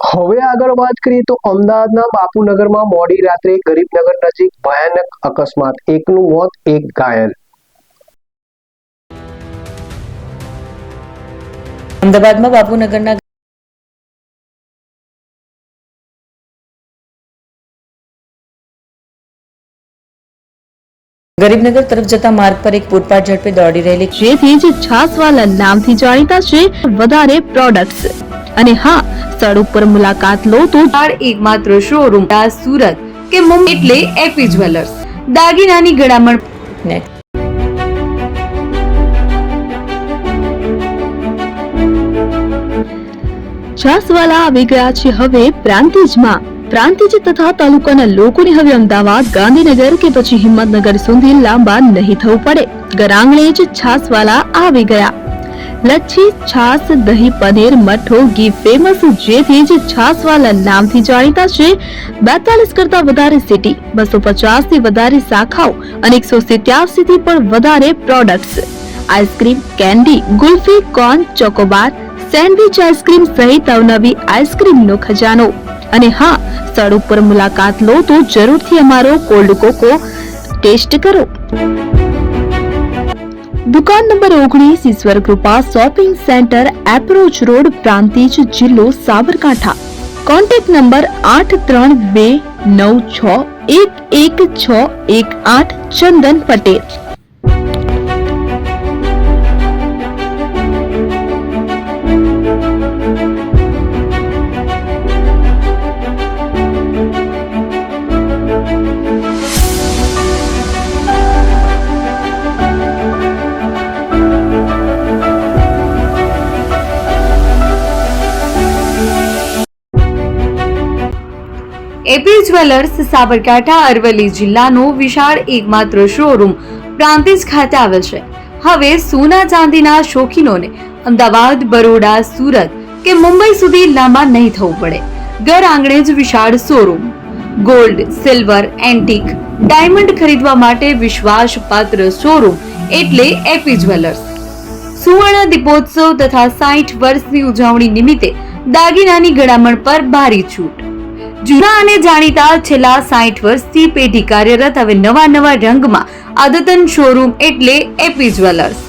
હવે આગળ વાત કરીએ તો અમદાવાદના બાપુનગરમાં મોડી રાત્રે ગરીબનગર નજીક ભયાનક અકસ્માત, એકનું મોત, એક ઘાયલ. અમદાવાદમાં બાપુનગરના ગરીબનગર તરફ જતા માર્ગ પર એક ફૂટપાથ ઝડપે દોડી રહેલી જેથી જ છાસવાલા નામથી જાણીતા છે વધારે પ્રોડક્ટ્સ. અને હા, સ્થળ ઉપર મુલાકાત લો તો એકમાત્ર શોરૂમ સુરત કે મુંબઈ એટલે એપી જ્વેલર્સ. દાગીનાની ગળામણ ને છાસવાલા આવી ગયા છે હવે પ્રાંતિજમાં. પ્રાંતિજ તથા તાલુકાના લોકોને હવે અમદાવાદ, ગાંધીનગર કે પછી હિંમતનગર સુધી લાંબા નહીં થવું પડે. ઘર જ છાસવાલા આવી ગયા. લચ્છી, છાસ, દહીં, પનીર, મઠો, ઘી ફેમસ, જેથી જ છાસવાલા નામથી જાણીતા છે. 42 કરતા વધારે સિટી, 250 થી વધારે શાખાઓ અને 187 થી પણ વધારે products. Ice cream, candy, kulfi, corn, Chocobar, sandwich ice cream સહિત અવનવી આઈસ્ક્રીમનો ખજાનો. અને હા, સ્થળ ઉપર મુલાકાત લો તો જરૂરથી અમારો કોલ્ડ કોકો ટેસ્ટ કરો. દુકાન number 19, Ishwar Krupa shopping centre, approach road, Prantij, જિલ્લો Sabarkantha. Contact number 8326111618. Chandan Patel. AP jewellers Sabarkantha Aravalli જિલ્લાનો વિશાળ એકમાત્ર શોરૂમ પ્રાંતિજ ખાતે આવેલ છે. હવે સોના ચાંદીના શોખીનોને અમદાવાદ, બરોડા, સુરત કે મુંબઈ સુધી લાંબા નહીં થવું પડે. ઘર આંગણે જ વિશાળ showroom. Gold, silver, antique, diamond ખરીદવા માટે વિશ્વાસપાત્ર શોરૂમ એટલે એપી જ્વેલર્સ. સુવર્ણ દીપોત્સવ તથા 60 વર્ષની ઉજવણી નિમિત્તે દાગીનાની ગળામણ પર ભારી છૂટ. જૂના અને જાણીતા છેલ્લા 60 વર્ષથી પેઢી કાર્યરત હવે નવા રંગમાં અદ્યતન શોરૂમ એટલે એપી જ્વેલર્સ.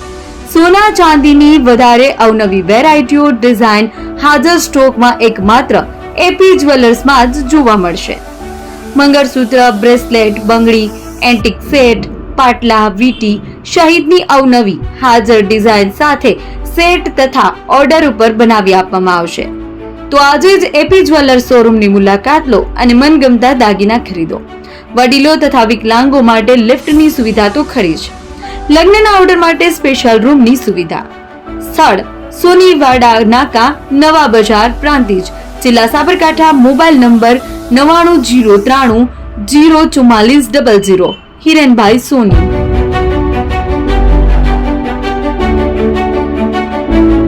સોના ચાંદીની વધારે અવનવી વેરાયટીઓ, ડિઝાઇન હાજર સ્ટોકમાં એકમાત્ર એપી જ્વેલર્સમાં જ જોવા મળશે. મંગળસૂત્ર, બ્રેસલેટ, બંગડી, એન્ટિક સેટ, પાટલા, વીટી સહિતની અવનવી હાજર ડિઝાઇન સાથે સેટ તથા ઓર્ડર ઉપર બનાવી આપવામાં આવશે. તો આજે જ એપી જ્વેલર્સ શોરૂમની મુલાકાત લો અને મનગમતા દાગીના ખરીદો. વડીલો તથા વિકલાંગો માટે લિફ્ટની સુવિધા તો ખરી જ. લગ્નના ઓર્ડર માટે સ્પેશિયલ રૂમની સુવિધા. સ્થળ સોનીવાડા નાકા, નવા બજાર, પ્રાંતિજ, જિલ્લા સાબરકાંઠા. Mobile number 9903304400. હિરેનભાઈ સોની.